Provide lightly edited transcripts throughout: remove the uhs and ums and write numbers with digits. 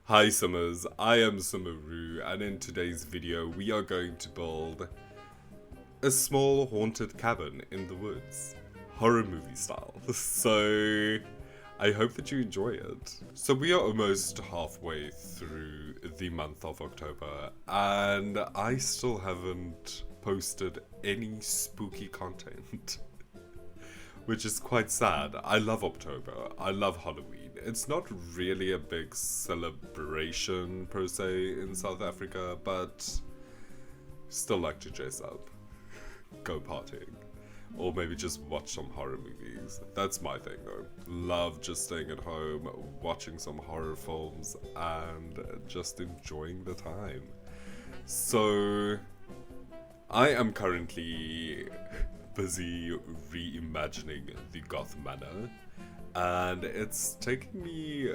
Hi Summers, I am Summeru, and in today's video we are going to build a small haunted cabin in the woods, horror movie style. So I hope that you enjoy it. So we are almost halfway through the month of October, and I still haven't posted any spooky content. Which is quite sad. I love October. I love Halloween. It's not really a big celebration per se in South Africa, but still like to dress up, go partying, or maybe just watch some horror movies. That's my thing though. Love just staying at home, watching some horror films, and just enjoying the time. So, I am currently busy reimagining the Goth Manor, and it's taken me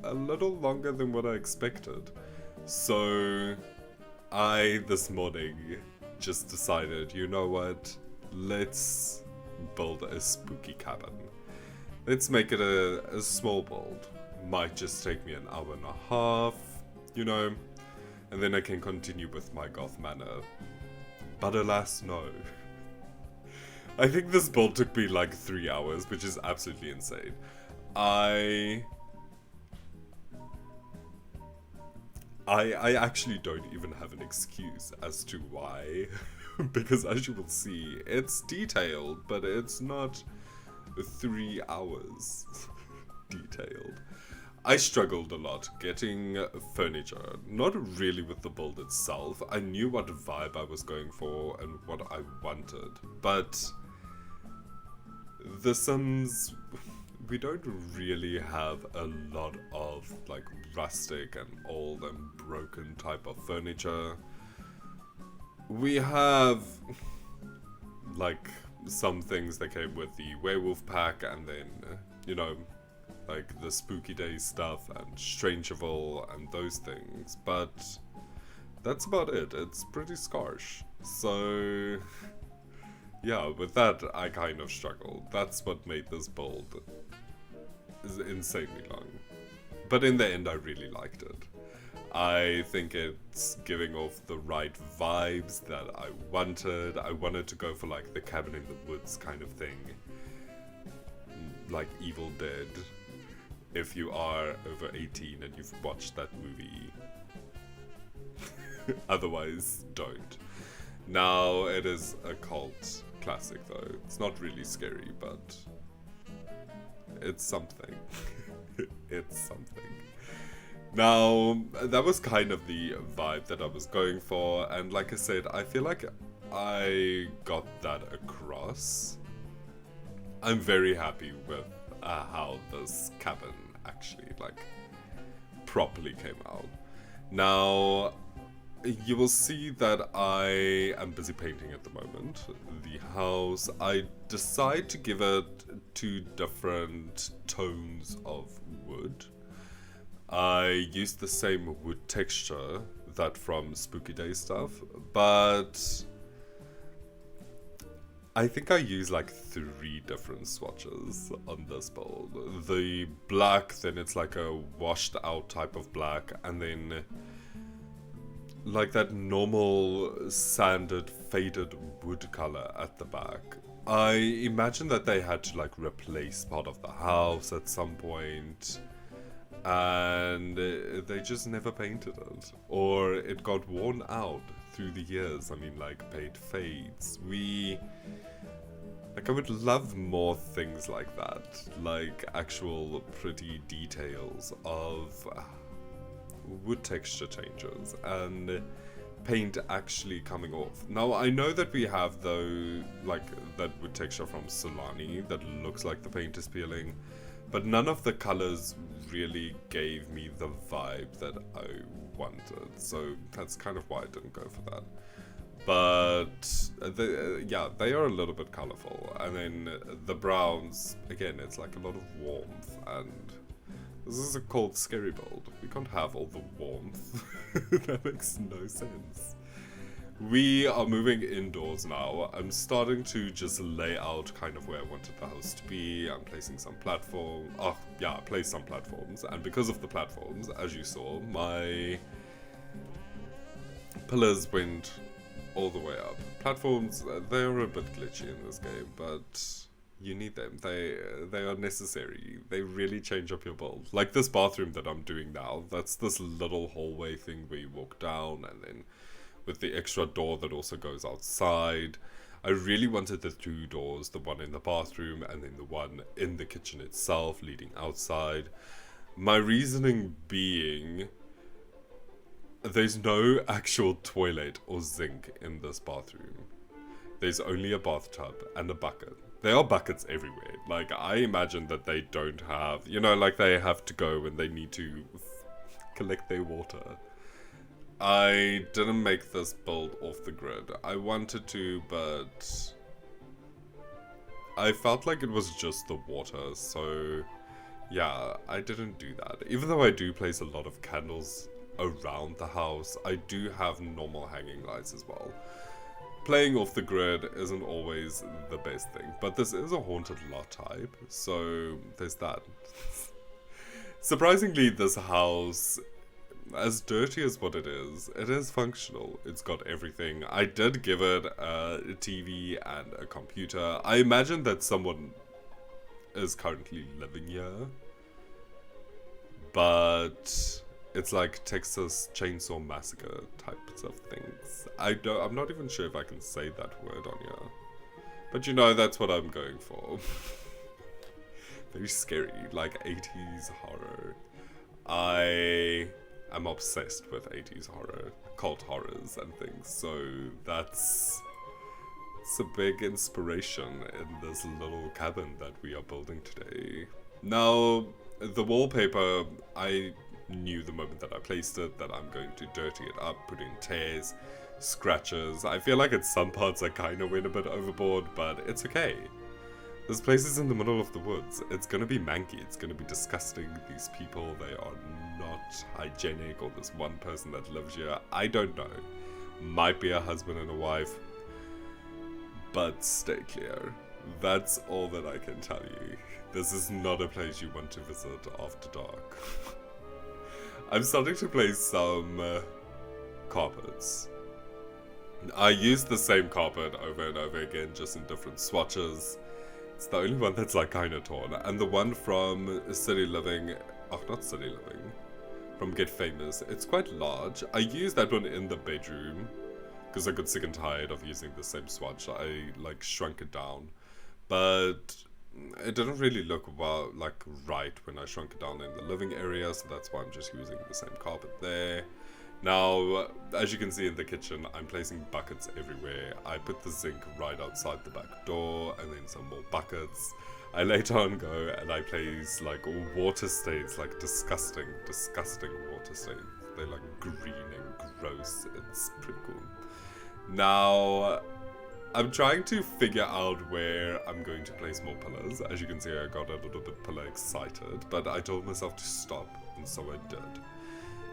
a little longer than what I expected. So I, this morning, just decided, you know what, let's build a spooky cabin. Let's make it a small build. Might just take me an hour and a half, you know, and then I can continue with my Goth Manor. But alas, no. I think this build took me like 3 hours, which is absolutely insane. I actually don't even have an excuse as to why, because as you will see, it's detailed, but it's not 3 hours detailed. I struggled a lot getting furniture, not really with the build itself. I knew what vibe I was going for and what I wanted, but The Sims, we don't really have a lot of like rustic and old and broken type of furniture. We have like some things that came with the werewolf pack, and then, you know, like the spooky day stuff and Strangerville and those things, but that's about it. It's pretty scarce. So yeah, with that I kind of struggled. That's what made this build insanely long. But in the end I really liked it. I think it's giving off the right vibes that I wanted. I wanted to go for like the cabin in the woods kind of thing. Like Evil Dead. If you are over 18 and you've watched that movie. Otherwise, don't. Now, it is a cult classic though. It's not really scary, but it's something. It's something. Now, that was kind of the vibe that I was going for, and like I said, I feel like I got that across. I'm very happy with how this cabin actually like properly came out. Now, you will see that I am busy painting at the moment. The house, I decide to give it 2 different tones of wood. I used the same wood texture, that from Spooky Day stuff, but I think I use like 3 different swatches on this build. The black, then it's like a washed out type of black, and then like that normal sanded faded wood color at the back. I imagine that they had to like replace part of the house at some point, and they just never painted it, or it got worn out through the years. I mean, like paint fades. I would love more things like that, like actual pretty details of wood texture changes and paint actually coming off. Now, I know that we have though, like that wood texture from Solani that looks like the paint is peeling, but none of the colors really gave me the vibe that I wanted, so that's kind of why I didn't go for that. But yeah, they are a little bit colorful, and then the browns, again, it's like a lot of warmth, and this is a cold scary build. We can't have all the warmth. That makes no sense. we are moving indoors now. I'm starting to just lay out kind of where I wanted the house to be. I'm placing some platform. Oh, yeah, I placed some platforms. And because of the platforms, as you saw, my pillars went all the way up. Platforms, they're a bit glitchy in this game, but you need them. They are necessary. They really change up your build. Like this bathroom that I'm doing now, that's this little hallway thing where you walk down, and then with the extra door that also goes outside. I really wanted the two doors, the one in the bathroom and then the one in the kitchen itself leading outside. My reasoning being, there's no actual toilet or sink in this bathroom. There's only a bathtub and a bucket. There are buckets everywhere. Like, I imagine that they don't have, you know, like they have to go when they need to collect their water. I didn't make this build off the grid. I wanted to, but I felt like it was just the water, so yeah, I didn't do that. Even though I do place a lot of candles around the house, I do have normal hanging lights as well. Playing off the grid isn't always the best thing, but this is a haunted lot type, so there's that. Surprisingly, this house, as dirty as what it is functional. It's got everything. I did give it a TV and a computer. I imagine that someone is currently living here, but it's like Texas Chainsaw Massacre types of things. I'm not even sure if I can say that word on here, but you know, that's what I'm going for. Very scary, like 80s horror. I'm obsessed with 80s horror, cult horrors and things, so it's a big inspiration in this little cabin that we are building today. Now, the wallpaper, I knew the moment that I placed it that I'm going to dirty it up, put in tears, scratches. I feel like at some parts I kind of went a bit overboard, but it's okay. This place is in the middle of the woods. It's gonna be manky, it's gonna be disgusting. These people, they are not hygienic, or this one person that lives here, I don't know. Might be a husband and a wife, but stay clear. That's all that I can tell you. This is not a place you want to visit after dark. I'm starting to place some carpets. I use the same carpet over and over again, just in different swatches. It's the only one that's like kind of torn. And the one from City Living, oh, not City Living, from Get Famous, it's quite large. I used that one in the bedroom because I got sick and tired of using the same swatch. I like shrunk it down, but it didn't really look well, like right when I shrunk it down in the living area, so that's why I'm just using the same carpet there. Now, as you can see in the kitchen, I'm placing buckets everywhere. I put the zinc right outside the back door, and then some more buckets. I later on go and I place like water stains, like disgusting water stains. They're like green and gross. It's pretty cool. Now, I'm trying to figure out where I'm going to place more pillars. As you can see, I got a little bit pillar excited, but I told myself to stop, and so I did.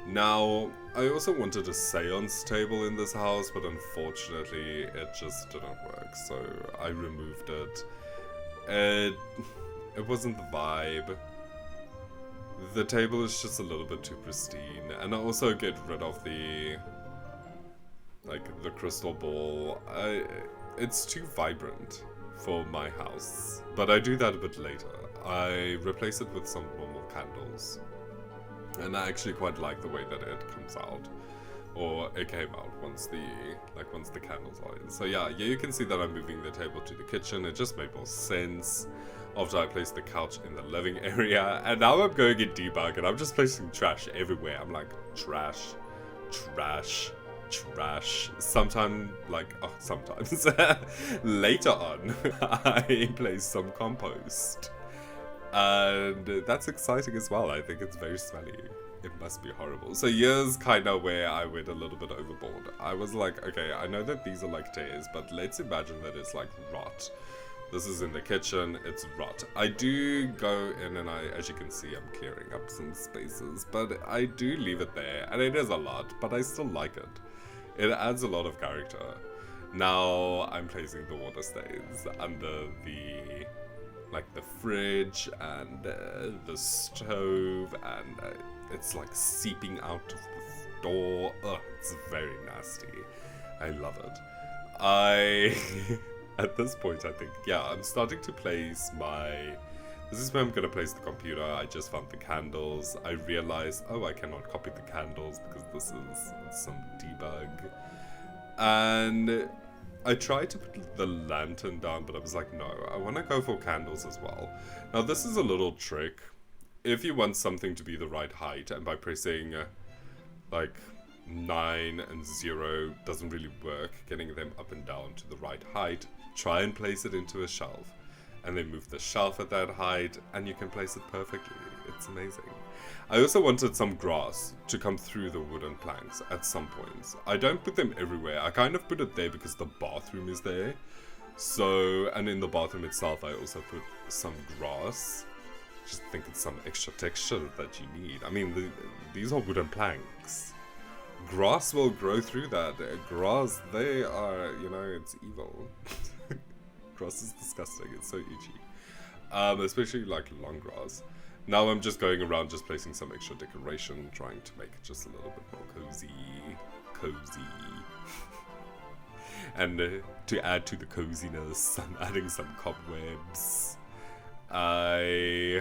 Now, I also wanted a seance table in this house, but unfortunately it just didn't work, so I removed it. It wasn't the vibe. The table is just a little bit too pristine, and I also get rid of the crystal ball. It's too vibrant for my house, but I do that a bit later. I replace it with some normal candles. And I actually quite like the way that it comes out, or it came out once the candles are in. So yeah, you can see that I'm moving the table to the kitchen. It just made more sense after I placed the couch in the living area. And now I'm going in debug and I'm just placing trash everywhere. I'm like, trash, trash, trash. Sometimes later on, I place some compost. And that's exciting as well. I think it's very smelly. It must be horrible. So here's kind of where I went a little bit overboard. I was like, okay, I know that these are like tears, but let's imagine that it's like rot. This is in the kitchen, it's rot. I do go in and as you can see, I'm clearing up some spaces, but I do leave it there. And it is a lot, but I still like it. It adds a lot of character. Now I'm placing the water stains under the fridge and the stove, and it's like seeping out of the door. Ugh, it's very nasty. I love it. At this point, I think, yeah, I'm starting to place this is where I'm gonna place the computer. I just found the candles. I realized, oh, I cannot copy the candles because this is some debug. And I tried to put the lantern down, but I was like, no, I want to go for candles as well. Now, this is a little trick. If you want something to be the right height, and by pressing like 9 and 0 doesn't really work, getting them up and down to the right height, try and place it into a shelf. And then move the shelf at that height, and you can place it perfectly. It's amazing. I also wanted some grass to come through the wooden planks at some points. I don't put them everywhere. I kind of put it there because the bathroom is there. So, and in the bathroom itself, I also put some grass. Just think it's some extra texture that you need. I mean, these are wooden planks. Grass will grow through that. Grass, they are, it's evil. Grass is disgusting. It's so itchy. Especially like long grass. Now I'm just going around just placing some extra decoration, trying to make it just a little bit more cozy. And to add to the coziness, I'm adding some cobwebs. I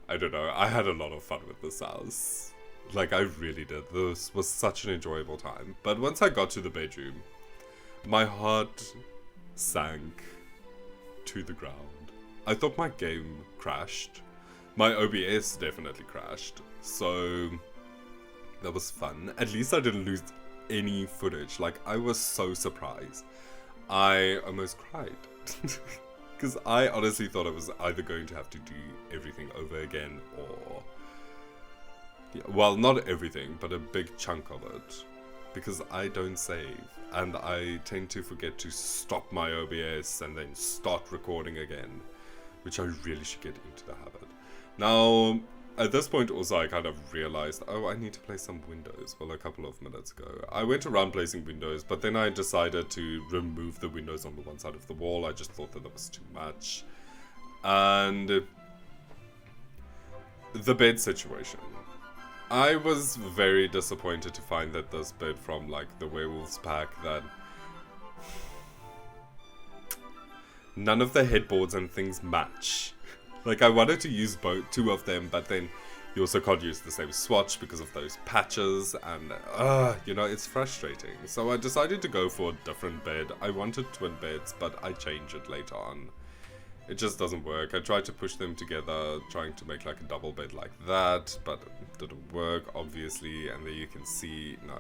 don't know. I had a lot of fun with this house. Like, I really did. This was such an enjoyable time. But once I got to the bedroom, my heart sank to the ground. I thought my game crashed. My OBS definitely crashed. So that was fun. At least I didn't lose any footage. Like, I was so surprised. I almost cried. Because I honestly thought I was either going to have to do everything over again or... yeah, well, not everything, but a big chunk of it. Because I don't save. And I tend to forget to stop my OBS and then start recording again. Which I really should get into the habit. Now, at this point also I kind of realized, oh, I need to place some windows. Well, a couple of minutes ago. I went around placing windows, but then I decided to remove the windows on the one side of the wall. I just thought that was too much. And the bed situation. I was very disappointed to find that this bed from like the Werewolves pack, that none of the headboards and things match. Like, I wanted to use two of them, but then you also can't use the same swatch because of those patches, and it's frustrating. So I decided to go for a different bed. I wanted twin beds, but I changed it later on. It just doesn't work. I tried to push them together, trying to make like a double bed like that, but it didn't work, obviously, and there you can see, no.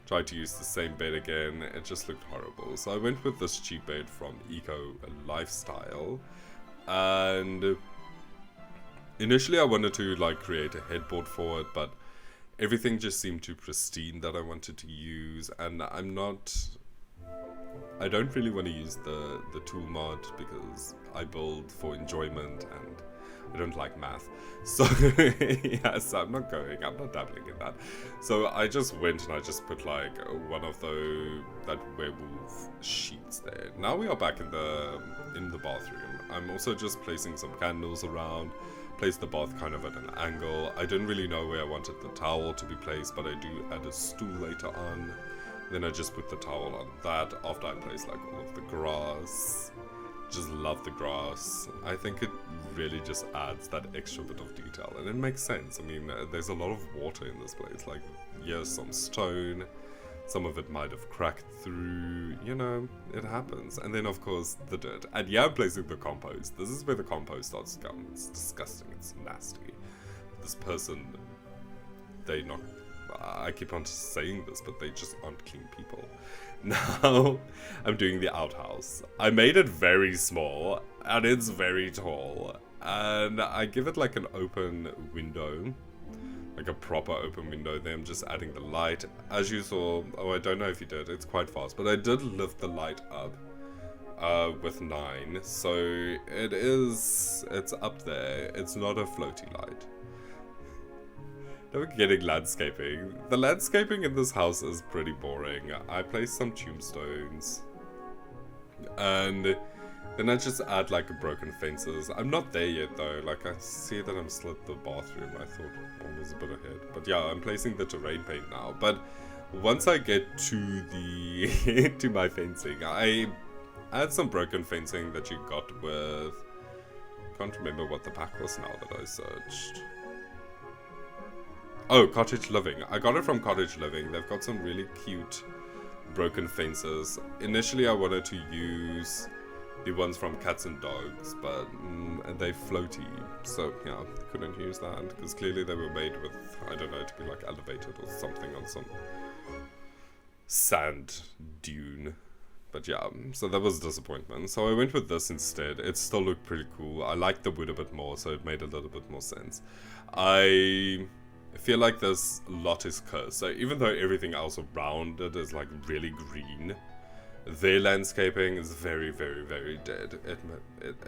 Tried to use the same bed again, it just looked horrible. So I went with this cheap bed from Eco Lifestyle, and initially I wanted to like create a headboard for it, but everything just seemed too pristine that I wanted to use, and I don't really want to use the tool mod because I build for enjoyment and I don't like math. So yeah, so I'm not dabbling in that. So I just went and I just put like one of that werewolf sheets there. Now we are back in the bathroom. I'm also just placing some candles around. Place the bath kind of at an angle. I didn't really know where I wanted the towel to be placed, but I do add a stool later on. Then I just put the towel on that after I place like all of the grass. Just love the grass. I think it really just adds that extra bit of detail, and it makes sense. I mean, there's a lot of water in this place. Like, yes, some stone, some of it might have cracked through, it happens. And then of course the dirt. And yeah, I'm placing the compost. This is where the compost starts to come. It's disgusting, it's nasty. This person, I keep on saying this, but they just aren't clean people. Now, I'm doing the outhouse. I made it very small, and it's very tall. And I give it like an open window. Like a proper open window. Then I'm just adding the light. As you saw, I don't know if you did, it's quite fast, but I did lift the light up with 9. So it's up there. It's not a floaty light. Now we're getting landscaping. The landscaping in this house is pretty boring. I placed some tombstones. And then I just add like broken fences. I'm not there yet though. Like I see that I'm still at the bathroom. I thought I was a bit ahead. But yeah, I'm placing the terrain paint now. But once I get to the to my fencing, I add some broken fencing that you got with, can't remember what the pack was now that I searched. Oh, Cottage Living. I got it from Cottage Living. They've got some really cute broken fences. Initially I wanted to use the ones from Cats and Dogs, but they floaty, so yeah, couldn't use that because clearly they were made with, I don't know, to be like elevated or something on some sand dune. But yeah, so that was a disappointment. So I went with this instead. It still looked pretty cool. I liked the wood a bit more, so it made a little bit more sense. I feel like this lot is cursed. So even though everything else around it is like really green, their landscaping is very, very, very dead.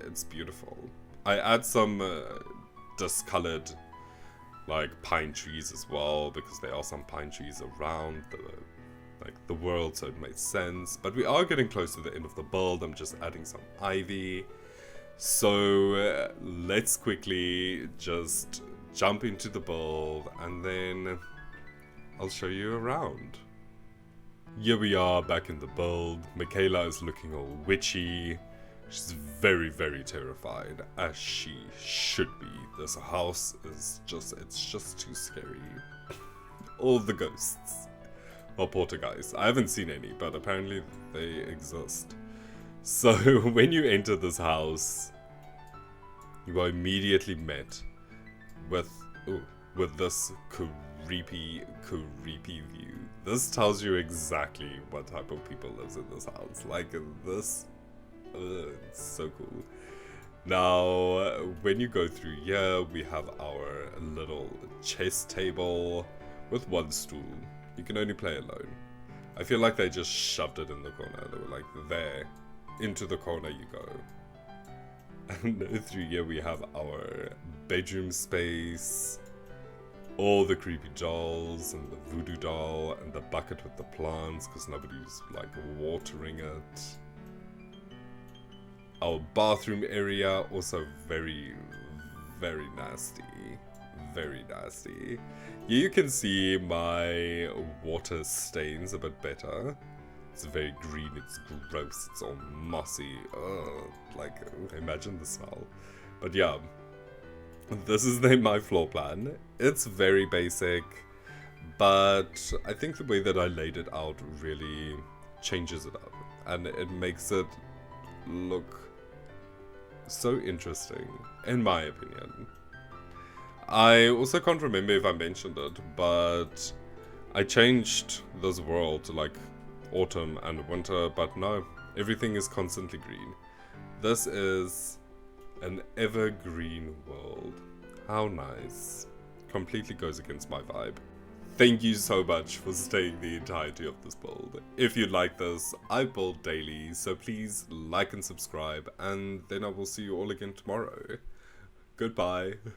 It's beautiful. I add some discolored like pine trees as well, because there are some pine trees around the world, so it made sense. But we are getting close to the end of the build. I'm just adding some ivy. So let's quickly just jump into the build and then I'll show you around. Here we are back in the build. Michaela is looking all witchy. She's very, very terrified, as she should be. This house is it's just too scary. All the ghosts. Well, poltergeists. I haven't seen any, but apparently they exist. So when you enter this house, you are immediately met with this creepy view. This tells you exactly what type of people lives in this house. Like this, it's so cool. Now, when you go through here, we have our little chess table with one stool. You can only play alone. I feel like they just shoved it in the corner. They were like, there, into the corner you go. And through here we have our bedroom space, all the creepy dolls, and the voodoo doll, and the bucket with the plants, because nobody's like watering it. Our bathroom area, also very, very nasty. Very nasty. Here you can see my water stains a bit better. It's very green, it's gross, it's all mossy. Ugh, like, imagine the smell. But yeah, this is my floor plan. It's very basic, but I think the way that I laid it out really changes it up. And it makes it look so interesting, in my opinion. I also can't remember if I mentioned it, but I changed this world to like autumn and winter, but no, everything is constantly green. This is an evergreen world. How nice. Completely goes against my vibe. Thank you so much for staying the entirety of this build. If you like this, I build daily, so please like and subscribe, and then I will see you all again tomorrow. Goodbye.